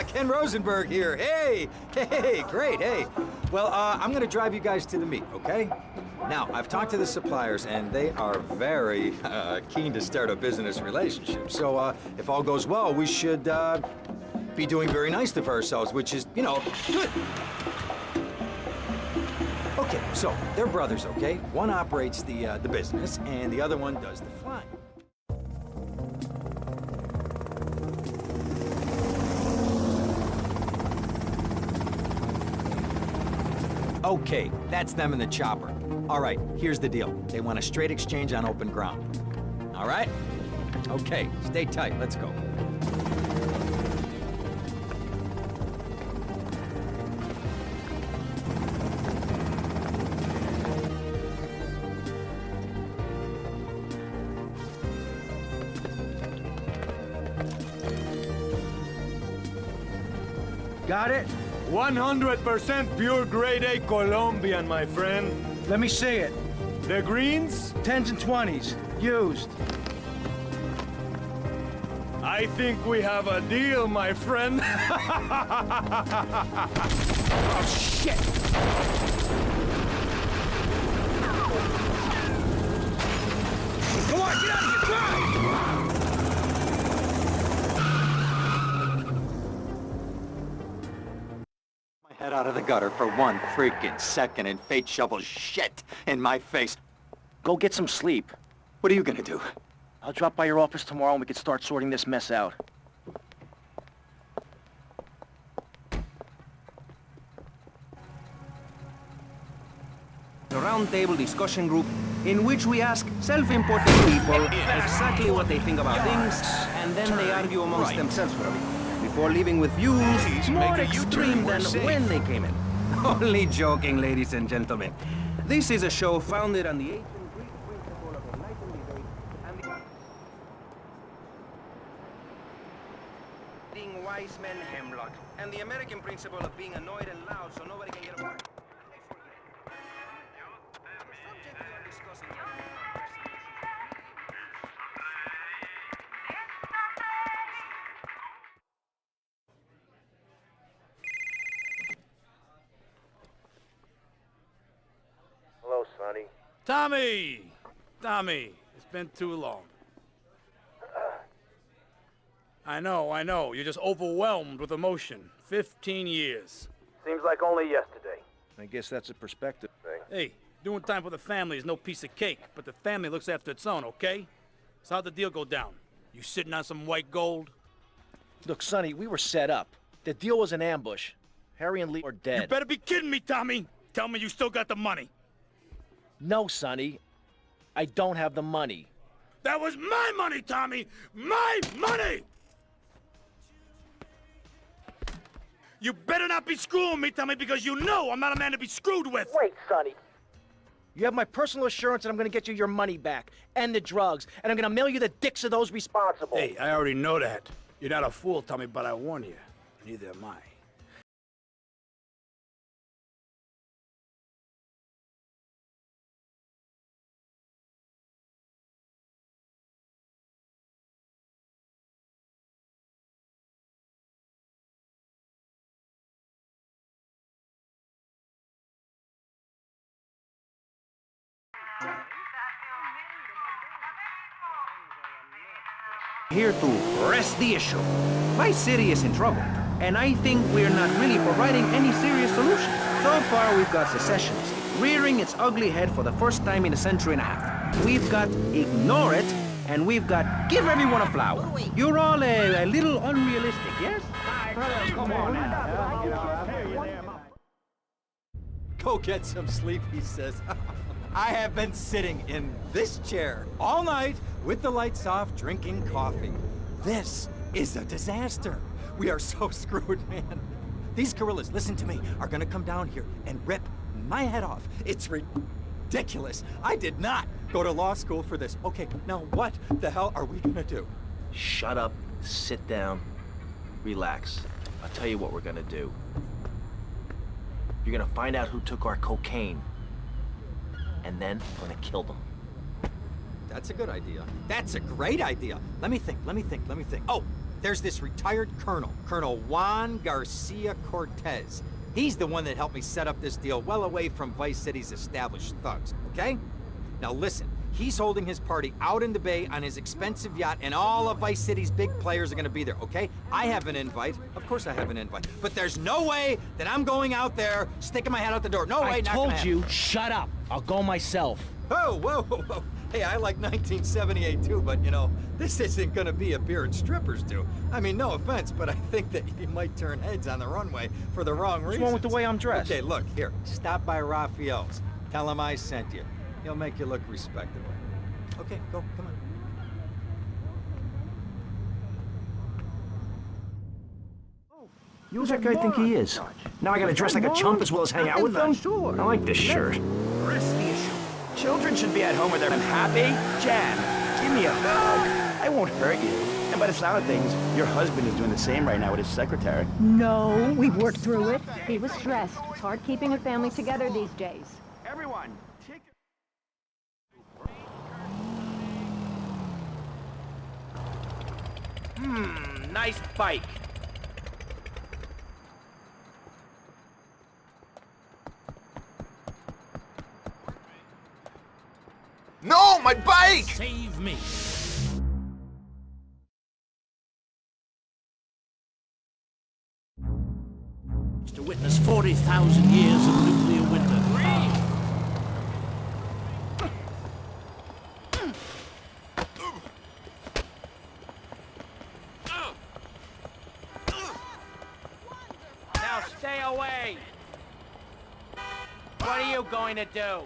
Ken Rosenberg here. Hey, great, hey. Well, I'm gonna drive you guys to the meet, okay? Now, I've talked to the suppliers, and they are very keen to start a business relationship. So, if all goes well, we should be doing very nicely for ourselves, which is, you know, good. Okay, so they're brothers, okay? One operates the business, and the other one does the flying. Okay, that's them in the chopper. All right, here's the deal. They want a straight exchange on open ground. All right? Okay, stay tight. Let's go. Got it? 100% pure grade A Colombian, my friend. Let me see it. The greens? 10s and 20s. Used. I think we have a deal, my friend. Oh, shit! Come on, get out of here! Drive! Head out of the gutter for 1 freaking second and fate shovels shit in my face. Go get some sleep. What are you gonna do? I'll drop by your office tomorrow and we can start sorting this mess out. A roundtable discussion group in which we ask self-important people exactly what they think about things, and then they argue amongst themselves for a bit, before leaving with views more extreme than when they came in. Only joking, ladies and gentlemen. This is a show founded on the ancient Greek principle of enlightened debate and the being wise men hemlock, and the American principle of being annoyed and loud so nobody can get away. Hello, Sonny. Tommy, it's been too long. I know, you're just overwhelmed with emotion. 15 years. Seems like only yesterday. I guess that's a perspective thing. Hey, doing time for the family is no piece of cake, but the family looks after its own, okay? So how'd the deal go down? You sitting on some white gold? Look, Sonny, we were set up. The deal was an ambush. Harry and Lee are dead. You better be kidding me, Tommy! Tell me you still got the money. No, Sonny. I don't have the money. That was my money, Tommy! My money! You better not be screwing me, Tommy, because you know I'm not a man to be screwed with! Wait, Sonny. You have my personal assurance that I'm gonna get you your money back, and the drugs, and I'm gonna mail you the dicks of those responsible. Hey, I already know that. You're not a fool, Tommy, but I warn you, neither am I. Here to press the issue. My city is in trouble, and I think we're not really providing any serious solution. So far, we've got secessionism rearing its ugly head for the first time in a century and a half. We've got ignore it, and we've got give everyone a flower. You're all a little unrealistic, yes? Come on now. Go get some sleep, he says. I have been sitting in this chair all night with the lights off, drinking coffee. This is a disaster. We are so screwed, man. These gorillas, listen to me, are gonna come down here and rip my head off. It's ridiculous. I did not go to law school for this. Okay, now what the hell are we gonna do? Shut up, sit down, relax. I'll tell you what we're gonna do. You're gonna find out who took our cocaine. And then we're gonna kill them. That's a good idea. That's a great idea. Let me think. Oh, there's this retired colonel, Colonel Juan Garcia Cortez. He's the one that helped me set up this deal well away from Vice City's established thugs, okay? Now listen, he's holding his party out in the bay on his expensive yacht, and all of Vice City's big players are gonna be there, okay? I have an invite. Of course I have an invite. But there's no way that I'm going out there, sticking my head out the door. No way, I not gonna told happen. you, shut up. I'll go myself. Whoa, whoa, whoa, whoa. Hey, I like 1978 too, but you know, this isn't gonna be a beer and strippers do. I mean, no offense, but I think that you might turn heads on the runway for the wrong reasons. What's wrong with the way I'm dressed? Okay, look, here, stop by Raphael's. Tell him I sent you. He'll make you look respectable. Okay, go, come on. Who's that guy think he is? Now I gotta dress like a chump as well as hang out with them? I like this shirt. Rest the issue. Children should be at home with their happy. Jan, give me a hug. I won't hurt you. And by the sound of things, your husband is doing the same right now with his secretary. No, we've worked through it. He was stressed. It's hard keeping a family together these days. Everyone, take Nice bike. No, my bike! Save me. To witness 40,000 years of nuclear winter. Now stay away. What are you going to do?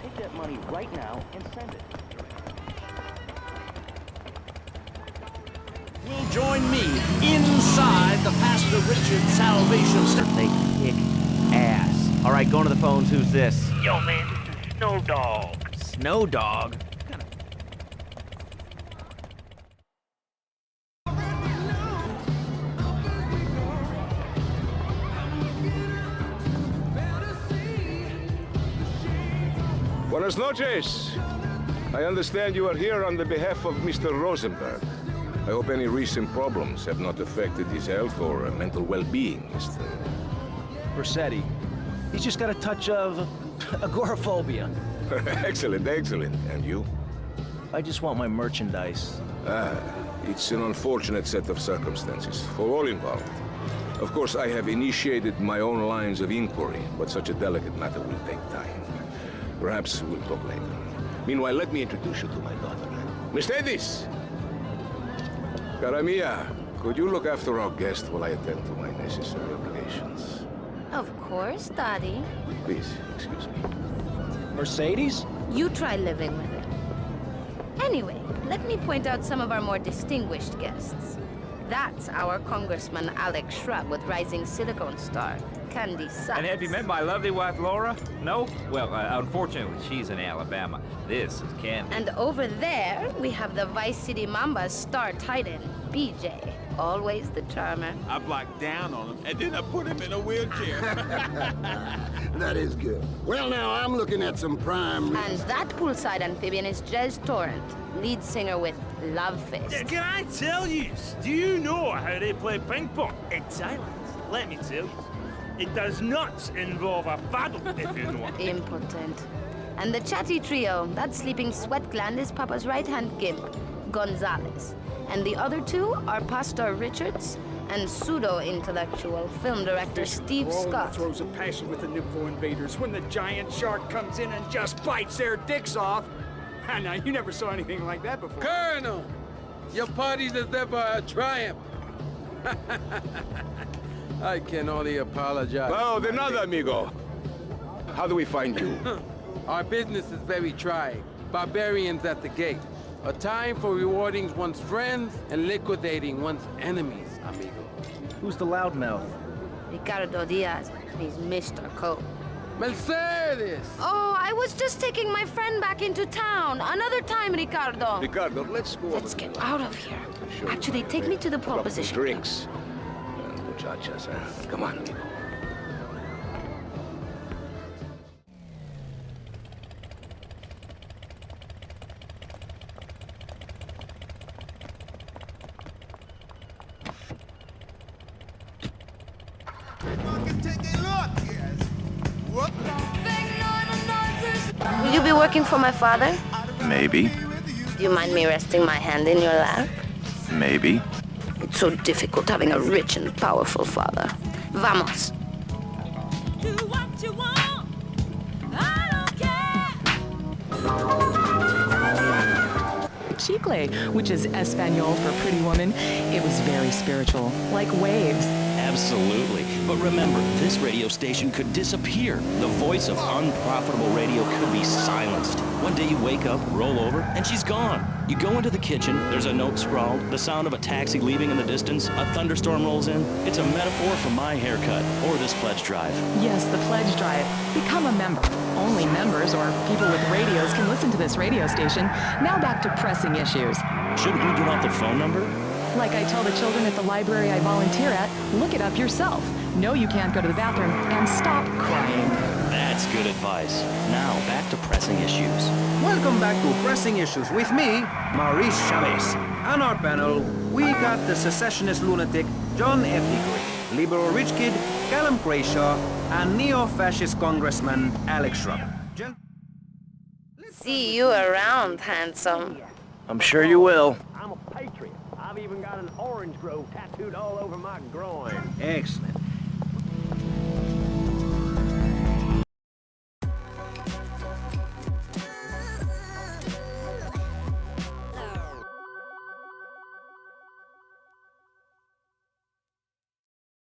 Take that money right now and send it. Will join me inside the Pastor Richard Salvation Station. They kick ass. All right, going to the phones. Who's this? Yo, man, this is Snow Dog. Snow Dog. Buenas noches. I understand you are here on the behalf of Mr. Rosenberg. I hope any recent problems have not affected his health or mental well-being, Mr. Versetti. He's just got a touch of agoraphobia. Excellent, excellent. And you? I just want my merchandise. It's an unfortunate set of circumstances for all involved. Of course, I have initiated my own lines of inquiry, but such a delicate matter will take time. Perhaps we'll talk later. Meanwhile, let me introduce you to my daughter. Miss Davis! Cara mia, could you look after our guest while I attend to my necessary obligations? Of course, Daddy. Please, excuse me. Mercedes? You try living with it. Anyway, let me point out some of our more distinguished guests. That's our Congressman Alex Shrub with rising silicone star, Candy Sachs. And have you met my lovely wife, Laura? No? Well, unfortunately, she's in Alabama. This is Candy. And over there, we have the Vice City Mamba's star titan, BJ. Always the charmer. I blocked down on him, and then I put him in a wheelchair. That is good. Well, now, I'm looking at some prime... And that poolside amphibian is Jez Torrent, lead singer with Love Fist. Can I tell you? Do you know how they play ping pong? It's silent. Let me tell you. It does not involve a paddle, if you know what I mean. Impotent. And the chatty trio, that sleeping sweat gland is Papa's right-hand gimp, Gonzalez. And the other two are Pastor Richards and pseudo-intellectual film director Steve Scott. Throws a passion with the Nipvo invaders when the giant shark comes in and just bites their dicks off. Now, you never saw anything like that before. Colonel, your party's as ever a triumph. I can only apologize. Oh, de nada, amigo. How do we find you? Our business is very trying. Barbarians at the gate. A time for rewarding one's friends and liquidating one's enemies, amigo. Who's the loudmouth? Ricardo Diaz. He's Mr. Coke. Mercedes! Oh, I was just taking my friend back into town. Another time, Ricardo. Ricardo, let's go. Let's get out of here. Actually, take me to the pole position. Drinks. And muchachas, come on, amigo. Will you be working for my father? Maybe. Do you mind me resting my hand in your lap? Maybe. It's so difficult having a rich and powerful father. Vamos. Chicle, which is Espanol for pretty woman. It was very spiritual, like waves. Absolutely. But remember, this radio station could disappear. The voice of unprofitable radio could be silenced. One day you wake up, roll over, and she's gone. You go into the kitchen, there's a note scrawled, the sound of a taxi leaving in the distance, a thunderstorm rolls in. It's a metaphor for my haircut, or this pledge drive. Yes, the pledge drive. Become a member. Only members or people with radios can listen to this radio station. Now back to pressing issues. Shouldn't we give out the phone number? Like I tell the children at the library I volunteer at, look it up yourself. Know you can't go to the bathroom, and stop crying. That's good advice. Now, back to pressing issues. Welcome back to Pressing Issues with me, Maurice Chavez. On our panel, we got the secessionist lunatic John F. Hickory, liberal rich kid Callum Crayshaw, and neo-fascist congressman Alex Shrubber. See you around, handsome. I'm sure you will. I'm a patriot. I've even got an orange grove tattooed all over my groin. Excellent.